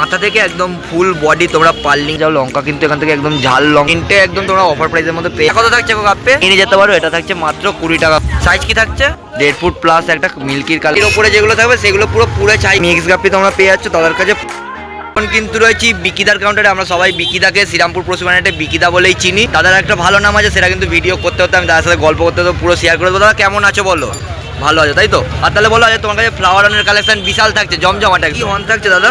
মাথা থেকে একদম ফুল বডি তোমরা পার্লিং যাও লঙ্কা কিন্তু এখান থেকে একদম ঝাল লঙ্কা তিনটে একদম তোমরা অফার প্রাইসের মধ্যে পেয়ে কত থাকছে কাপে নিয়ে যেতে পারো। এটা থাকছে মাত্র 20 টাকা। সাইজ কি থাকছে 1.5 ফুট প্লাস একটা মিল্কির কালার। এর উপরে যেগুলো থাকবে সেগুলো পুরো চাই মিক্স গাপ্পি তোমরা পেয়ে যাচ্ছ তাদের কাছে। কিন্তু রয়েছি বিকিদার কাউন্টারে। আমরা সবাই বিকিদাকে শ্রীরামপুর পশুপালনে বিকিদা বলেই চিনি। তাদের একটা ভালো নাম আছে, সেটা কিন্তু ভিডিও করতে হতে আমি তাদের সাথে গল্প করতে হতো পুরো শেয়ার করে দেবো। দাদা কেমন আছো বলো? ভালো আছে তাই তো? আর তাহলে বলো আজ তোমার কাছে ফ্লাওয়ার অনের কালেকশন বিশাল থাকছে, জমজমাটা। কি হর্ন থাকছে দাদা?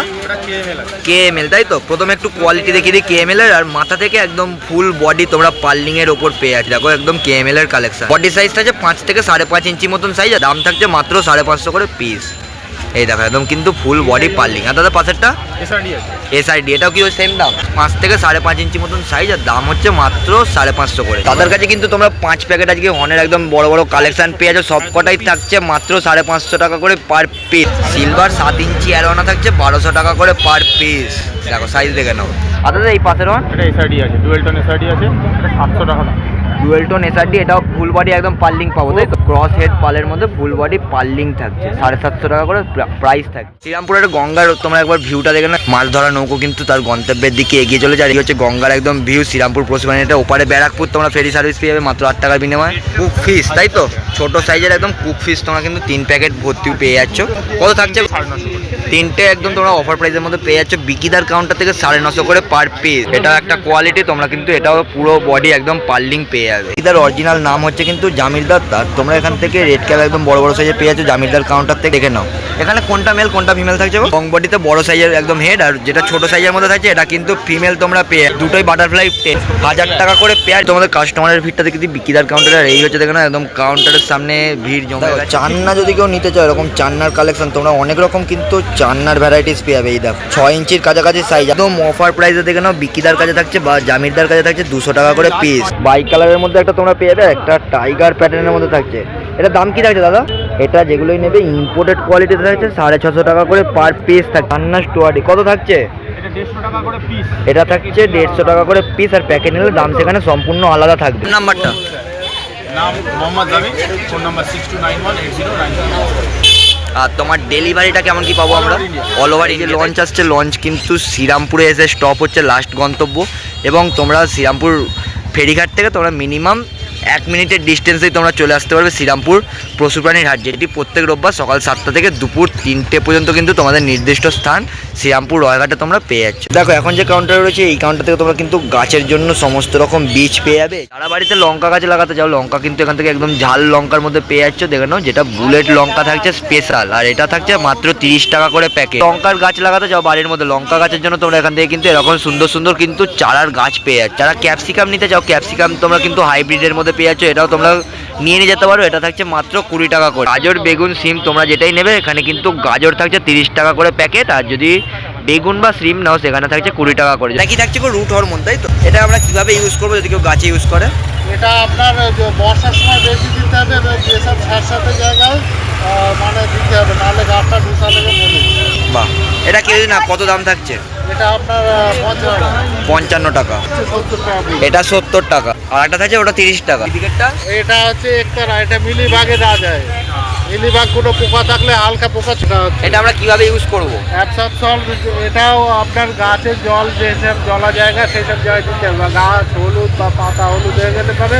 KML তাই তো? প্রথমে একটু কোয়ালিটি দেখিয়ে দিই KML এর। আর মাথা থেকে একদম ফুল বডি তোমরা পার্লিং এর ওপর পেয়ে আছে। দেখো একদম KML এর কালেকশন। বডি সাইজ থাকছে 5 থেকে 5.5 ইঞ্চি মতন সাইজ। আর দাম থাকছে মাত্র 550 করে পিস। এই দেখো একদম কিন্তু ফুল বডি পার্লিং। আর দাদা পাশেরটা SID, এটাও কি ওই সেম দাম? 5 থেকে 5.5 ইঞ্চি মতন সাইজ। আর দাম হচ্ছে মাত্র 550 করে। তাদের কাছে কিন্তু তোমরা 5 প্যাকেট আজকে হর্নের একদম বড় বড় কালেকশন পেয়ে যাচ্ছ। সব কটাই থাকছে মাত্র 550 টাকা করে পার পিস। সিলভার 7 ইঞ্চি অ্যারোনা থাকছে 1200 টাকা করে পার পিস। দেখো সাইজ দেখে নাও। আর দাদা এই পাশের হর্ন এটা SID আছে, ডুয়েল টোন SID আছে, এটা 700 টাকা দাম। ডুয়েল টোন SID, এটাও ফুল বডি একদম পার্লিং পাবো তাই তো? ক্রস হেড পালের মধ্যে ফুল বডি পার্লিং থাকছে, 750 টাকা করে প্রাইস থাকছে। শ্রীরামপুরের গঙ্গার তোমরা একবার ভিউটা দেখে না। মাছ ধরা নৌকো কিন্তু তার গন্তব্যের দিকে এগিয়ে চলে যায়। এই হচ্ছে গঙ্গার একদম ভিউ শ্রীরামপুর পশুপালনে। ওপারে ব্যারাকপুর তোমরা ফেরি সার্ভিস পেয়ে যাবে মাত্র 8 টাকার বিনিময়ে। কুক ফিশ তাই তো? ছোট সাইজের একদম কুক ফিশ তোমরা কিন্তু 3 প্যাকেট ভর্তি পেয়ে যাচ্ছ। কত থাকছে? 950 তিনটে একদম তোমরা অফার প্রাইসের মধ্যে পেয়ে যাচ্ছ বিকিদার কাউন্টার থেকে 950 করে পার পিস। এটা একটা কোয়ালিটি, তোমরা কিন্তু এটাও পুরো বডি একদম পার্লিং পেয়ে যাবে। বিকিদার অরিজিনাল নাম হচ্ছে কিন্তু জামিরদার তার। তোমরা এখান থেকে রেড ক্যাপ একদম বড় বড় সাইজে পেয়ে যাচ্ছ জামিরদার কাউন্টার থেকে। দেখে নাও এখানে কোনটা মেল কোনটা ফিমেল থাকছে। লং বডিতে বড় সাইজের একদম হেড, আর যেটা ছোট সাইজের মধ্যে থাকছে এটা কিন্তু ফিমেল তোমরা পেয়ে। দুটোই বাটারফ্লাই 1000 টাকা করে পেয়ার। তোমাদের কাস্টমারের ভিড়টা দেখি বিকিদার কাউন্টারে। আর এই হচ্ছে দেখে না একদম কাউন্টারের সামনে ভিড় জমে গেছে। চান্না যদি কেউ নিতে চাও এরকম চান্নার কালেকশন তোমরা অনেক রকম কিন্তু চান্নার ভ্যারাইটিস পেয়ে যাবে। এই দেখো 6 ইঞ্চির কাছাকাছি সাইজ একদম অফার প্রাইসে দেখে নাও। বিকিদার কাছে থাকছে বা জামিরদার কাছে থাকছে 200 টাকা করে পিস। বাইক কালারের মধ্যে একটা তোমরা পেয়ে যাবে, একটা টাইগার প্যাটার্নের মধ্যে থাকছে। এটা দাম কি থাকছে দাদা? এটা যেগুলোই নেবে ইম্পোর্টেড কোয়ালিটিতে থাকছে 650 টাকা করে পার পিস থাকছে। চান্না স্টোয়ারি কত থাকছে? এটা 150 টাকা করে পিস। এটা থাকছে 150 টাকা করে পিস। আর প্যাকেট নিলে দাম সেখানে সম্পূর্ণ আলাদা থাকবে। নাম্বারটা নাম মোহাম্মদ জামিল, ফোন নাম্বার 62918091। আর তোমার ডেলিভারিটা কেমন কি পাবো আমরা? All over India. লঞ্চ আসছে, লঞ্চ কিন্তু শ্রীরামপুরে এসে স্টপ হচ্ছে লাস্ট গন্তব্য। এবং তোমরা শ্রীরামপুর ফেরিঘাট থেকে তোমরা মিনিমাম 1 মিনিটের ডিস্টেন্সেই তোমরা চলে আসতে পারবে শ্রীরামপুর পশুপ্রাণীর হাট, যেটি প্রত্যেক রোববার সকাল 7টা থেকে দুপুর 3টে পর্যন্ত কিন্তু তোমাদের নির্দিষ্ট স্থান শ্রীরামপুর রয়ঘাটে তোমরা পেয়ে যাচ্ছ। দেখো এখন যে কাউন্টার রয়েছে এই কাউন্টার থেকে তোমরা কিন্তু গাছের জন্য সমস্ত রকম বীজ পেয়ে যাবে। যারা বাড়িতে লঙ্কা গাছ লাগাতে যাও লঙ্কা কিন্তু এখান থেকে একদম ঝাল লঙ্কার মধ্যে পেয়ে যাচ্ছ। দেখে নাও যেটা বুলেট লঙ্কা থাকছে স্পেশাল, আর এটা থাকছে মাত্র 30 টাকা করে প্যাকেট। লঙ্কার গাছ লাগাতে যাও বাড়ির মধ্যে লঙ্কা গাছের জন্য তোমরা এখান থেকে কিন্তু এরকম সুন্দর সুন্দর কিন্তু চারার গাছ পেয়ে যাচ্ছ। যারা ক্যাপসিকাম নিতে চাও ক্যাপসিকাম তোমরা কিন্তু হাইব্রিডের মধ্যে পেয়ে যাচ্ছ, এটাও তোমরা নিয়ে যেতে পারো। এটা থাকছে মাত্র 20 টাকা করে। গাজর বেগুন সিম তোমরা যেটাই নেবে এখানে কিন্তু গাজর থাকছে 30 টাকা করে প্যাকেট। আর যদি বেগুন বা সিম নাও সেখানে থাকছে 20 টাকা করে। এটা কি থাকছে রুট হরমোন তাই তো? এটা আমরা কিভাবে ইউজ করবো যদি কেউ গাছে ইউজ করে? এটা আপনার বর্ষার সময় বেশি দিতে হবে, যেসব স্যাঁতস্যাঁতে জায়গায় মানে দিতে হবে, নাহলে গাছটা ঢুসা লেগে মরে। বাহ, এটা কেউ না কত দাম থাকছে? এটা আপনার 55 টাকা। 70 টাকা। এটা 70 টাকা। আর একটা থাকছে ওটা 30 টাকা। এটা হচ্ছে একতারা, এটা মিলিবাগে দেওয়া যায়। মিলিবাগ কোনো পোকা থাকলে হালকা পোকা ছোটা হচ্ছে। এটা আমরা কিভাবে ইউজ করবো? অ্যাবসর্পশন এটাও আপনার গাছের জল যেসব জলা জায়গা সেসব জায়গায় দিতে হবে। গাছ হলুদ বা পাতা হলুদ হয়ে গেলে পরে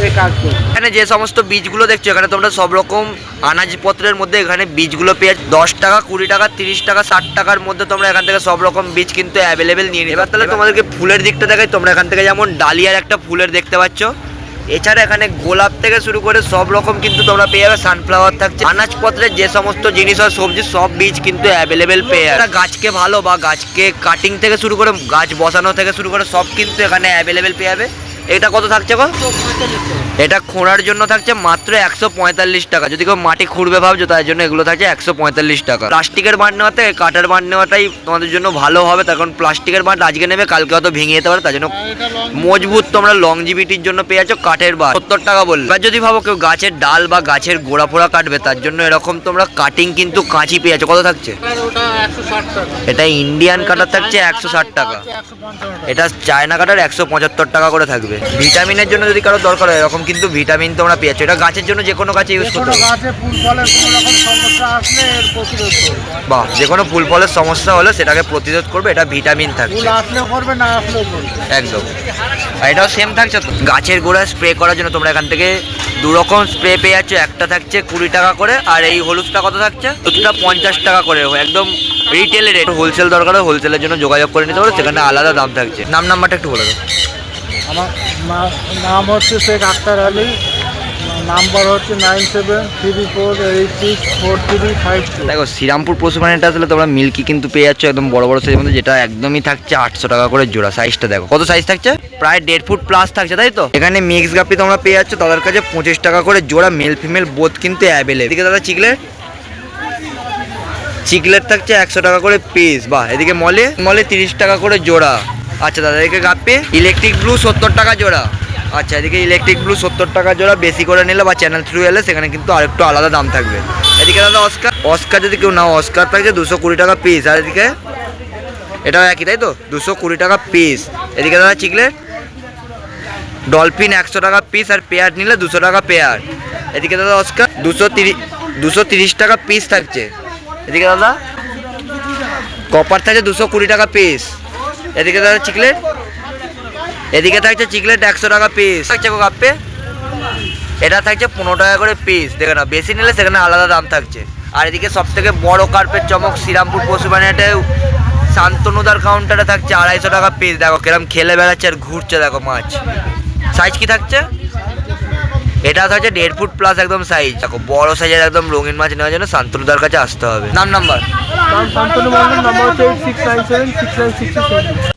এই কাজ করবে। এখানে যে সমস্ত বীজগুলো দেখছো এখানে তোমরা সব রকম আনাজপত্রের মধ্যে এখানে বীজগুলো পেয়ে 10 টাকা 20 টাকা 30 টাকা 60 টাকার মধ্যে তোমরা এখান থেকে সব রকম বীজ কিন্তু অ্যাভেলেবেল নিয়ে নিবে। এবার তাহলে তোমাদেরকে ফুলের দিকটা দেখাই। তোমরা এখান থেকে যেমন ডালিয়ার একটা ফুলের দেখতে পাচ্ছ, এছাড়া এখানে গোলাপ থেকে শুরু করে সব রকম কিন্তু তোমরা পেয়ে যাবে। সানফ্লাওয়ার থাকছে, আনাজপত্রের যে সমস্ত জিনিস হয় সবজি সব বীজ কিন্তু অ্যাভেলেবেল পেয়ে যাবে। গাছকে ভালো বা গাছকে কাটিং থেকে শুরু করে গাছ বসানো থেকে শুরু করে সব কিন্তু এখানে অ্যাভেলেবেল পেয়ে যাবে। এটা কত থাকছে গো? এটা খোঁড়ার জন্য থাকছে মাত্র 145 টাকা। যদি কেউ মাটি খুঁড়বে ভাবছো তার জন্য এগুলো থাকছে 145 টাকা। প্লাস্টিকের বাঁট নেওয়াতে কাঠের বাঁট নেওয়াটাই তোমাদের জন্য ভালো হবে, তখন প্লাস্টিকের বাঁট আজকে নেবে কালকে হয়তো ভেঙে যেতে পারে, তার জন্য মজবুত তোমরা লংজিভিটির জন্য পেয়ে যাচ্ছ কাঠের বাঁট 70 টাকা বললে। এবার যদি ভাবো কেউ গাছের ডাল বা গাছের গোড়া ফোড়া কাটবে তার জন্য এরকম তোমরা কাটিং কিন্তু কাঁচি পেয়ে যাচ্ছ। কত থাকছে? ওটা 160 টাকা। এটা ইন্ডিয়ান কাটার থাকছে 160 টাকা। এটা চায়না কাটার 175 টাকা করে থাকবে। করবে। ভিটামিনের জন্য যদি কারো দরকার হয় এরকম কিন্তু ভিটামিন তোমরা পেয়ে যাচ্ছ। এটা গাছের জন্য যে কোনো গাছে ইউজ যে করতে কোনো হবে। গাছে ফুল ফলের কোনো রকম সমস্যা আসলে এর প্রতিরোধ করবে। বাহ, যে কোনো ফুল ফলের সমস্যা হলে সেটাকে প্রতিরোধ করবে, এটা ভিটামিন ফুল থাকছে আসলেও করবে, না আসলেও করবে। একদম। আর এটাও সেম থাকছে তো। গাছের গোড়ায় স্প্রে করার জন্য তোমরা এখান থেকে দু রকম স্প্রে পেয়ে যাচ্ছ। একটা থাকছে 20 টাকা করে, আর এই হলুদটা কত থাকছে? হলুদটা 50 টাকা করে, একদম রিটেল রেট। হোলসেল দরকার হয় হোলসেলের জন্য যোগাযোগ করে নিতে পারো, সেখানে আলাদা দাম থাকছে। নাম্বারটা একটু বলে দাও। আমার নাম হচ্ছে শেখ আক্তার আলী, নাম্বার হচ্ছে 9734864352। দেখো শ্রীরামপুর পশু প্রাণীটা আসলে তোমরা মিল্কি কিন্তু পেয়ে যাচ্ছ একদম বড় বড় সাইজের মধ্যে, যেটা একদমই থাকছে 800 টাকা করে জোড়া। সাইজটা দেখো কত সাইজ থাকছে, প্রায় 1.5 ফুট প্লাস থাকছে, তাই তো? এখানে মিক্স গাপ্পি তোমরা পেয়ে যাচ্ছ তাদের কাছে 25 টাকা করে জোড়া, মেল ফিমেল বোথ কিন্তু অ্যাভেলেবল। এদিকে দাদা চিকলেট থাকছে 100 টাকা করে পিস। বাহ, এদিকে মলে 30 টাকা করে জোড়া। আচ্ছা দাদা, এদিকে গাপ্পি ইলেকট্রিক ব্লু 70 টাকা জোড়া। আচ্ছা, এদিকে ইলেকট্রিক ব্লু 70 টাকা জোড়া। বেশি করে নিলে বা চ্যানেল থ্রু এলে সেখানে কিন্তু আরেকটু আলাদা দাম থাকবে। এদিকে দাদা অস্কার যদি কেউ নাও, অস্কার থাকছে 220 টাকা পিস। আর এদিকে এটাও একই, তাই তো? 220 টাকা পিস। এদিকে দাদা চিকলেট ডলফিন 100 টাকা পিস, আর পেয়ার নিলে 200 টাকা পেয়ার। এদিকে দাদা অস্কার 230 টাকা পিস থাকছে। এদিকে দাদা কপার থাকছে 220 টাকা পিস। এদিকে দাদা চিকলেট, এদিকে থাকছে চিকলেট 100 টাকা পিস থাকছে গো কাপ্পে। এটা থাকছে 15 টাকা করে পিস। দেখে না, বেশি নিলে সেখানে আলাদা দাম থাকছে। আর এদিকে সব থেকে বড় কার্পের চমক শ্রীরামপুর পশু প্রাণীতে শান্তনুদার কাউন্টারে থাকছে 250 টাকা পিস। দেখো কিরম খেলে বেড়াচ্ছে আর ঘুরছে, দেখো মাছ। সাইজ কি থাকছে? এটা থাকছে 1.5 ফুট প্লাস একদম সাইজ। দেখো বড় সাইজের একদম রঙিন মাছ নেওয়ার জন্য শান্তনুদার কাছে আসতে হবে। নাম্বার শান্তনু মন্ডল, নাম্বার হচ্ছে 86976966।